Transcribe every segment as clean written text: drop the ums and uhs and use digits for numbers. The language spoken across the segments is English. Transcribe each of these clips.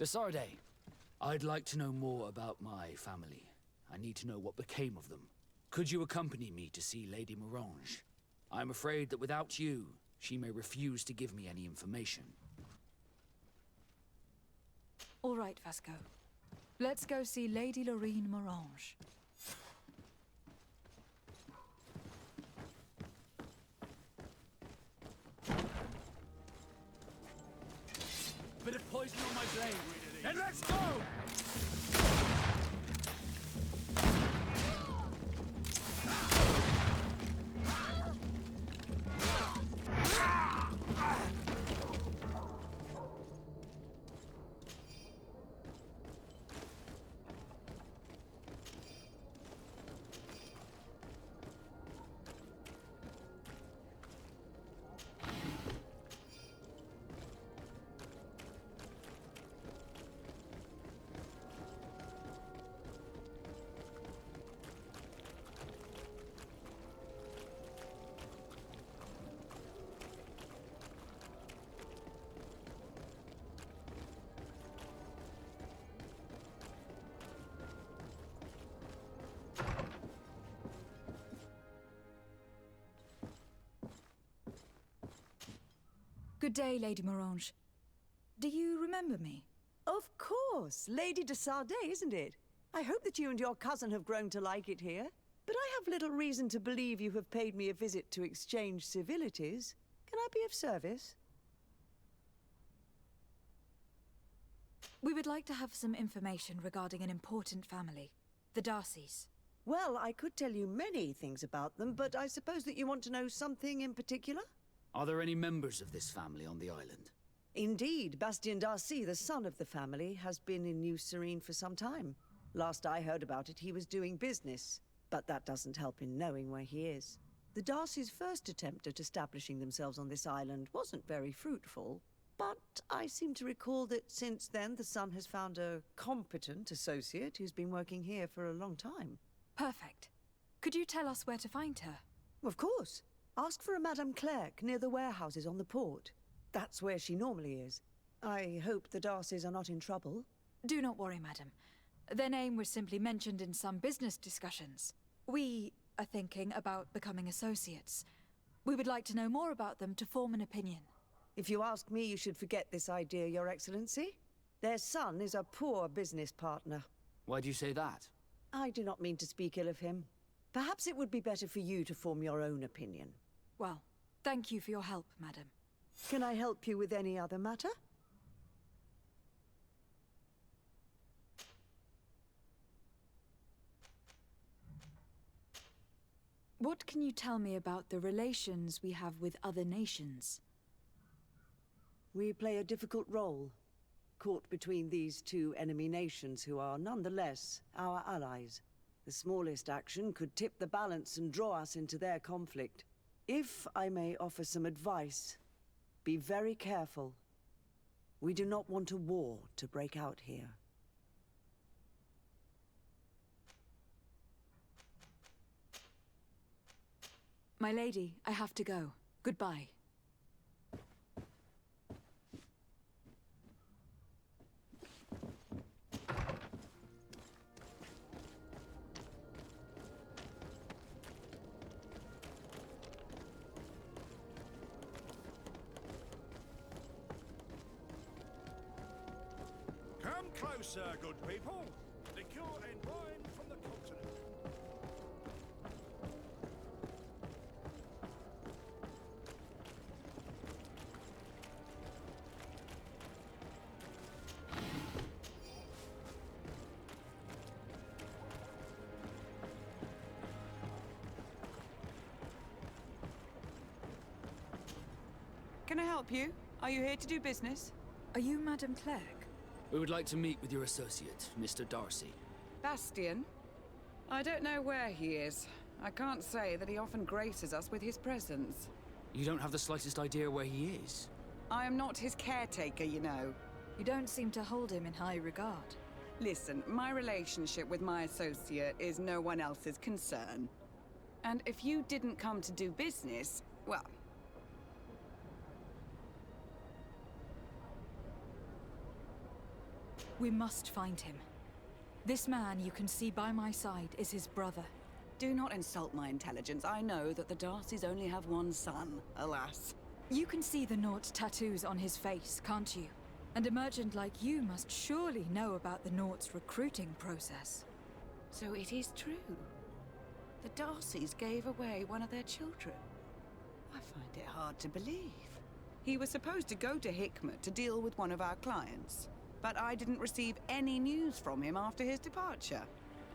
Desarde, I'd like to know more about my family. I need to know what became of them. Could you accompany me to see Lady Morange? I'm afraid that without you, she may refuse to give me any information. All right, Vasco. Let's go see Lady Lorraine Morange. Bit of poison on my blade. Then let's go! Good day, Lady Morange. Do you remember me? Of course! Lady de Sardet, isn't it? I hope that you and your cousin have grown to like it here. But I have little reason to believe you have paid me a visit to exchange civilities. Can I be of service? We would like to have some information regarding an important family. The Darcys. Well, I could tell you many things about them, but I suppose that you want to know something in particular? Are there any members of this family on the island? Indeed, Bastien Darcy, the son of the family, has been in New Serene for some time. Last I heard about it, he was doing business. But that doesn't help in knowing where he is. The Darcys' first attempt at establishing themselves on this island wasn't very fruitful. But I seem to recall that since then, the son has found a competent associate who's been working here for a long time. Perfect. Could you tell us where to find her? Of course. Ask for a Madame Clerc near the warehouses on the port. That's where she normally is. I hope the Darcys are not in trouble. Do not worry, madam. Their name was simply mentioned in some business discussions. We are thinking about becoming associates. We would like to know more about them to form an opinion. If you ask me, you should forget this idea, Your Excellency. Their son is a poor business partner. Why do you say that? I do not mean to speak ill of him. Perhaps it would be better for you to form your own opinion. Well, thank you for your help, madam. Can I help you with any other matter? What can you tell me about the relations we have with other nations? We play a difficult role, caught between these two enemy nations who are nonetheless our allies. The smallest action could tip the balance and draw us into their conflict. If I may offer some advice, be very careful. We do not want a war to break out here. My lady, I have to go. Goodbye. Come closer, good people. Liqueur and wine from the continent. Can I help you? Are you here to do business? Are you Madame Clerc? We would like to meet with your associate, Mr. Darcy. Bastien? I don't know where he is. I can't say that he often graces us with his presence. You don't have the slightest idea where he is? I am not his caretaker, you know. You don't seem to hold him in high regard. Listen, my relationship with my associate is no one else's concern. And if you didn't come to do business, well... We must find him. This man you can see by my side is his brother. Do not insult my intelligence. I know that the Darcys only have one son, alas. You can see the Naught's tattoos on his face, can't you? And a merchant like you must surely know about the Naught's recruiting process. So it is true. The Darcys gave away one of their children. I find it hard to believe. He was supposed to go to Hikmet to deal with one of our clients, but I didn't receive any news from him after his departure.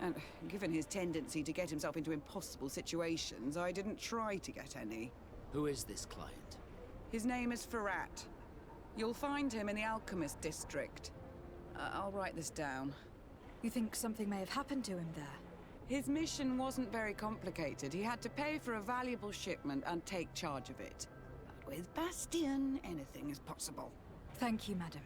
And given his tendency to get himself into impossible situations, I didn't try to get any. Who is this client? His name is Ferrat. You'll find him in the Alchemist District. I'll write this down. You think something may have happened to him there? His mission wasn't very complicated. He had to pay for a valuable shipment and take charge of it. But with Bastion, anything is possible. Thank you, madam.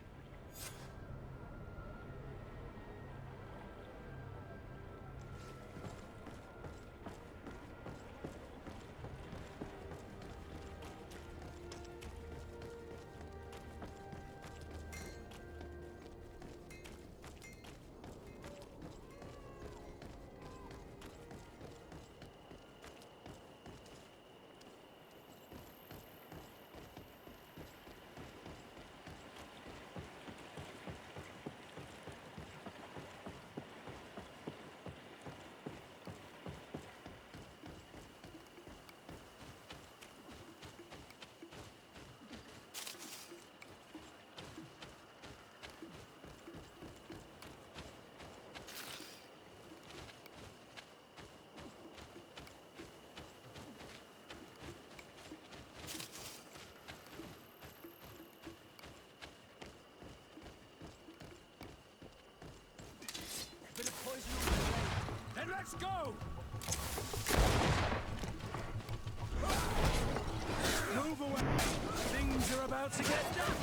Bit of poison on the blade. Then let's go! Move away! Things are about to get done!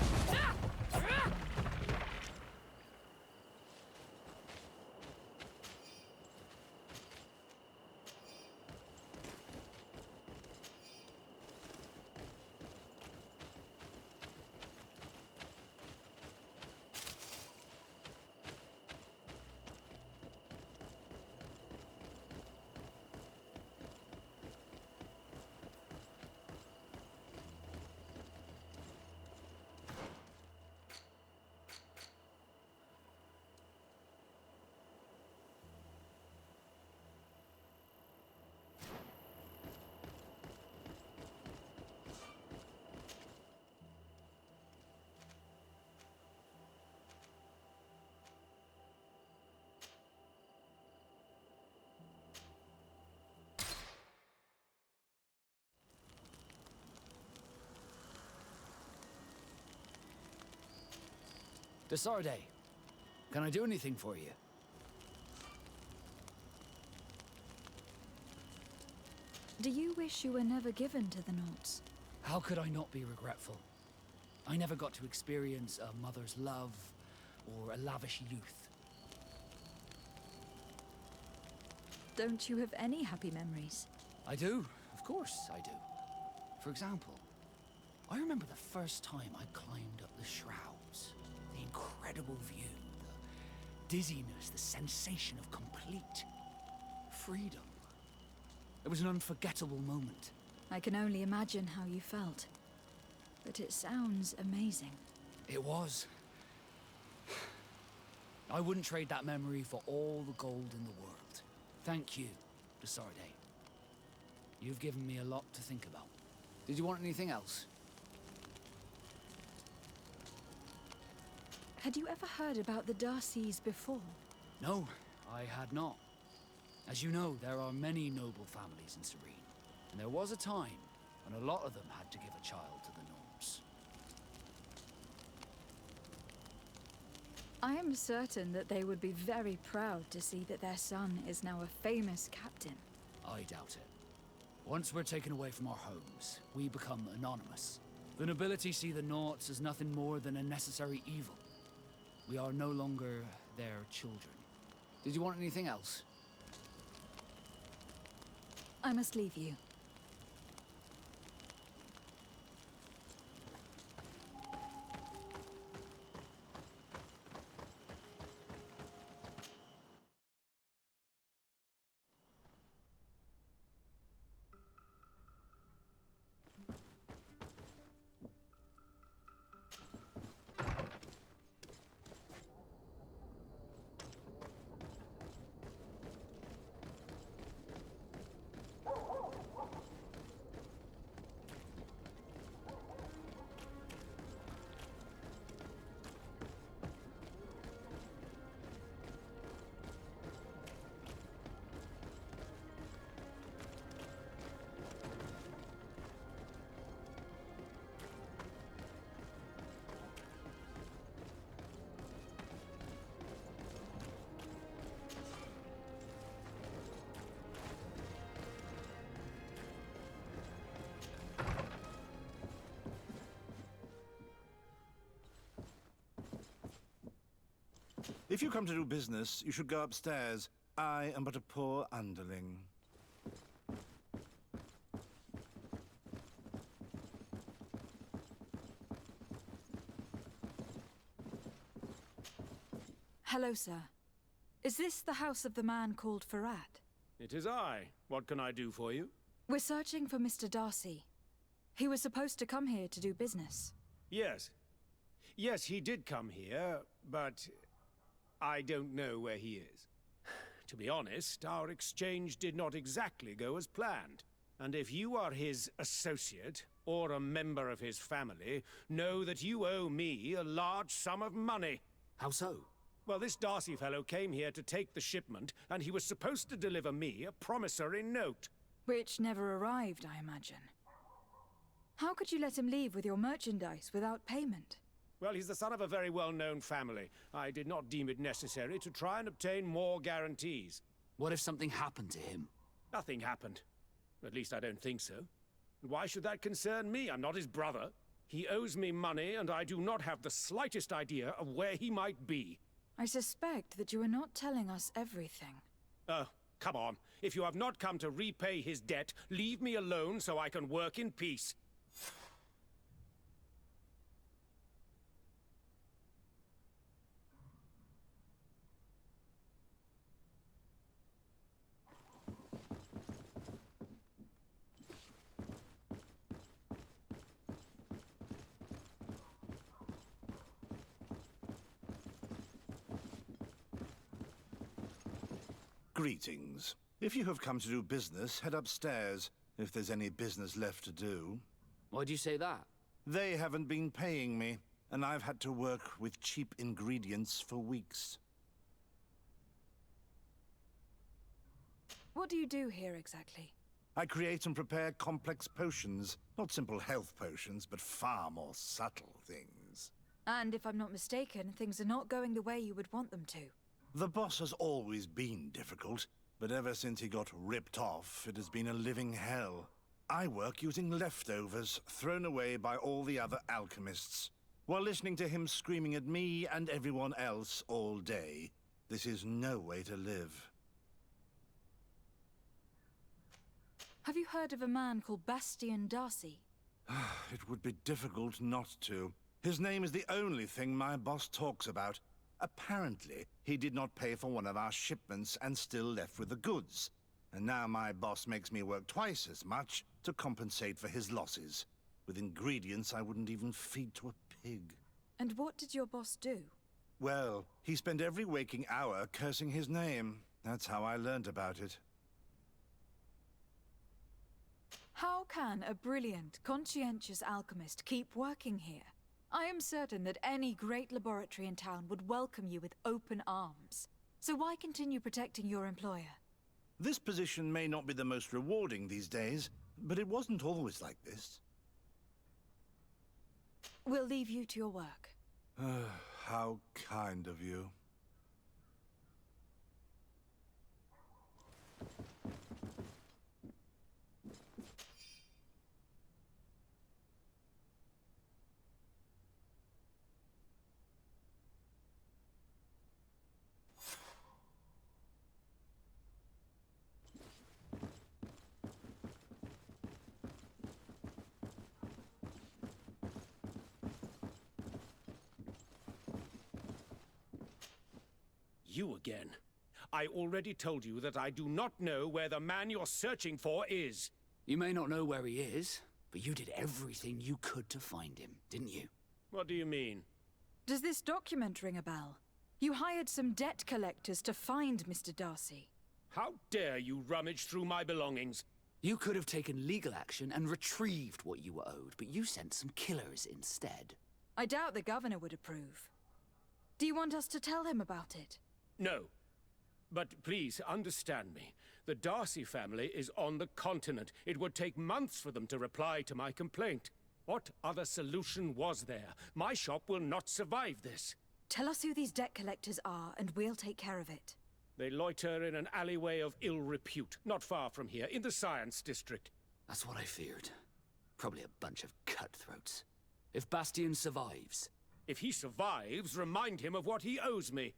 Desarde, can I do anything for you? Do you wish you were never given to the Naughts? How could I not be regretful? I never got to experience a mother's love or a lavish youth. Don't you have any happy memories? I do, of course I do. For example, I remember the first time I climbed up the shrouds. The incredible view, the dizziness, the sensation of complete freedom. It was an unforgettable moment. I can only imagine how you felt. But it sounds amazing. It was. I wouldn't trade that memory for all the gold in the world. Thank you, Desarde. You've given me a lot to think about. Did you want anything else? Had you ever heard about the Darcys before? No, I had not. As you know, there are many noble families in Serene, and there was a time when a lot of them had to give a child to the Norms. I am certain that they would be very proud to see that their son is now a famous captain. I doubt it. Once we're taken away from our homes, we become anonymous. The nobility see the Naughts as nothing more than a necessary evil. We are no longer their children. Did you want anything else? I must leave you. If you come to do business, you should go upstairs. I am but a poor underling. Hello, sir. Is this the house of the man called Farad? It is I. What can I do for you? We're searching for Mr. Darcy. He was supposed to come here to do business. Yes. Yes, he did come here, but I don't know where he is. To be honest, our exchange did not exactly go as planned. And if you are his associate, or a member of his family, know that you owe me a large sum of money. How so? Well, this Darcy fellow came here to take the shipment, and he was supposed to deliver me a promissory note. Which never arrived, I imagine. How could you let him leave with your merchandise without payment? Well, he's the son of a very well-known family. I did not deem it necessary to try and obtain more guarantees. What if something happened to him? Nothing happened. At least I don't think so. And why should that concern me? I'm not his brother. He owes me money, and I do not have the slightest idea of where he might be. I suspect that you are not telling us everything. Oh, come on. If you have not come to repay his debt, leave me alone so I can work in peace. Greetings. If you have come to do business, head upstairs, if there's any business left to do. Why'd you say that? They haven't been paying me, and I've had to work with cheap ingredients for weeks. What do you do here exactly? I create and prepare complex potions. Not simple health potions, but far more subtle things. And if I'm not mistaken, things are not going the way you would want them to. The boss has always been difficult, but ever since he got ripped off, it has been a living hell. I work using leftovers thrown away by all the other alchemists, while listening to him screaming at me and everyone else all day. This is no way to live. Have you heard of a man called Bastian Darcy? It would be difficult not to. His name is the only thing my boss talks about. Apparently, he did not pay for one of our shipments and still left with the goods. And now my boss makes me work twice as much to compensate for his losses, with ingredients I wouldn't even feed to a pig. And what did your boss do? Well, he spent every waking hour cursing his name. That's how I learned about it. How can a brilliant, conscientious alchemist keep working here? I am certain that any great laboratory in town would welcome you with open arms. So why continue protecting your employer? This position may not be the most rewarding these days, but it wasn't always like this. We'll leave you to your work. How kind of you. You again. I already told you that I do not know where the man you're searching for is. You may not know where he is, but you did everything you could to find him, didn't you? What do you mean? Does this document ring a bell? You hired some debt collectors to find Mr. Darcy. How dare you rummage through my belongings? You could have taken legal action and retrieved what you were owed, but you sent some killers instead. I doubt the governor would approve. Do you want us to tell him about it? No. But please, understand me. The Darcy family is on the continent. It would take months for them to reply to my complaint. What other solution was there? My shop will not survive this. Tell us who these debt collectors are, and we'll take care of it. They loiter in an alleyway of ill repute, not far from here, in the Science District. That's what I feared. Probably a bunch of cutthroats. If Bastian survives... If he survives, remind him of what he owes me.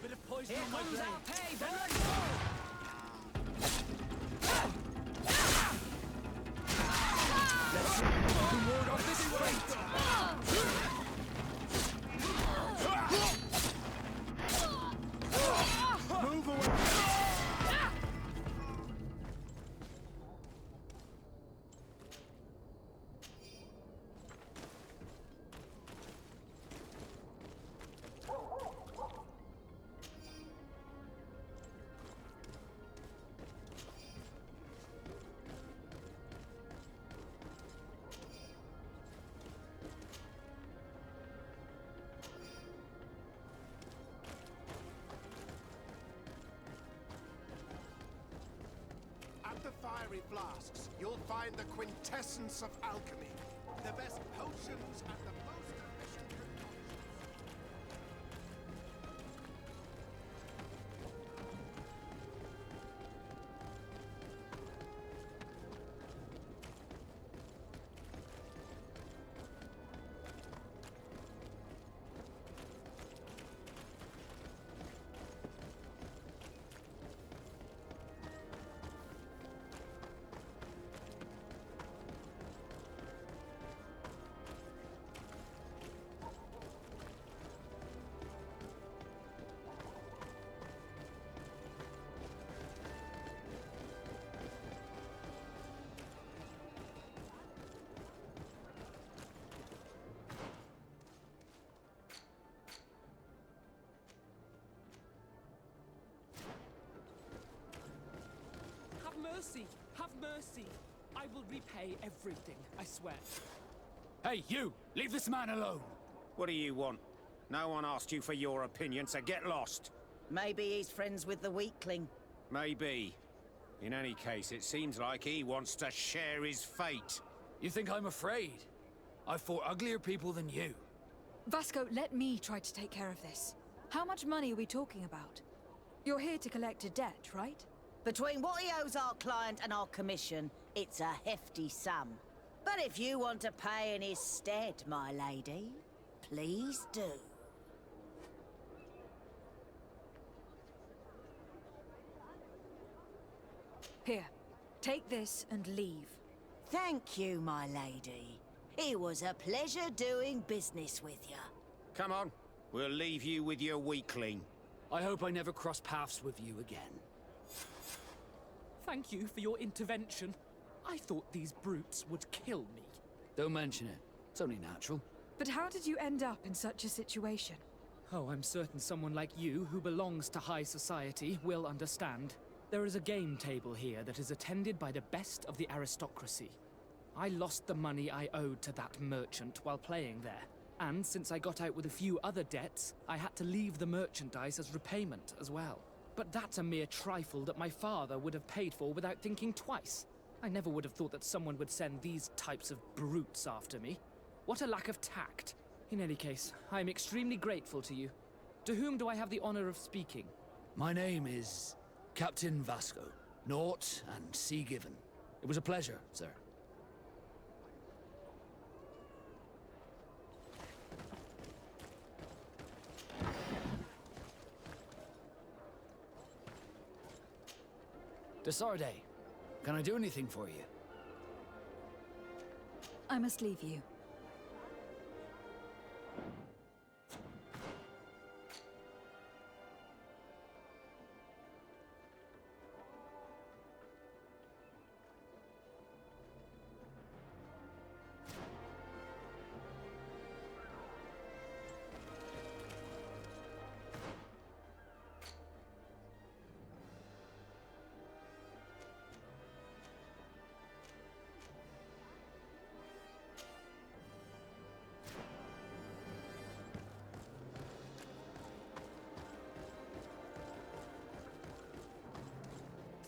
Bit of poison Here on my comes blade. our pay, Then boys! let's go! Let's see who can ward off this fate. Move away! At the fiery flasks, you'll find the quintessence of alchemy. The best potions and the most efficient concoctions. Have mercy! Have mercy! I will repay everything, I swear. Hey, you! Leave this man alone! What do you want? No one asked you for your opinion, so get lost. Maybe he's friends with the weakling. Maybe. In any case, it seems like he wants to share his fate. You think I'm afraid? I've fought uglier people than you. Vasco, let me try to take care of this. How much money are we talking about? You're here to collect a debt, right? Between what he owes our client and our commission, it's a hefty sum. But if you want to pay in his stead, my lady, please do. Here, take this and leave. Thank you, my lady. It was a pleasure doing business with you. Come on, we'll leave you with your weakling. I hope I never cross paths with you again. Thank you for your intervention. I thought these brutes would kill me. Don't mention it. It's only natural. But how did you end up in such a situation? Oh, I'm certain someone like you, who belongs to high society, will understand. There is a game table here that is attended by the best of the aristocracy. I lost the money I owed to that merchant while playing there. And since I got out with a few other debts, I had to leave the merchandise as repayment as well. But that's a mere trifle that my father would have paid for without thinking twice. I never would have thought that someone would send these types of brutes after me. What a lack of tact. In any case, I am extremely grateful to you. To whom do I have the honor of speaking? My name is Captain Vasco. Naught and sea given. It was a pleasure, sir. Desarde, can I do anything for you? I must leave you.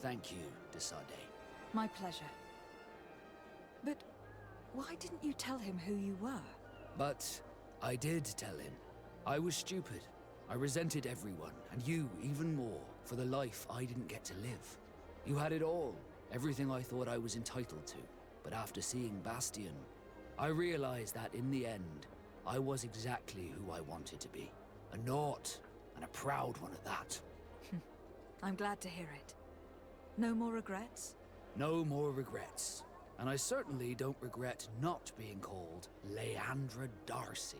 Thank you, Desade. My pleasure. But why didn't you tell him who you were? But I did tell him. I was stupid. I resented everyone, and you even more, for the life I didn't get to live. You had it all, everything I thought I was entitled to. But after seeing Bastion, I realized that in the end, I was exactly who I wanted to be. A naught, and a proud one at that. I'm glad to hear it. No more regrets? No more regrets. And I certainly don't regret not being called Leandra Darcy.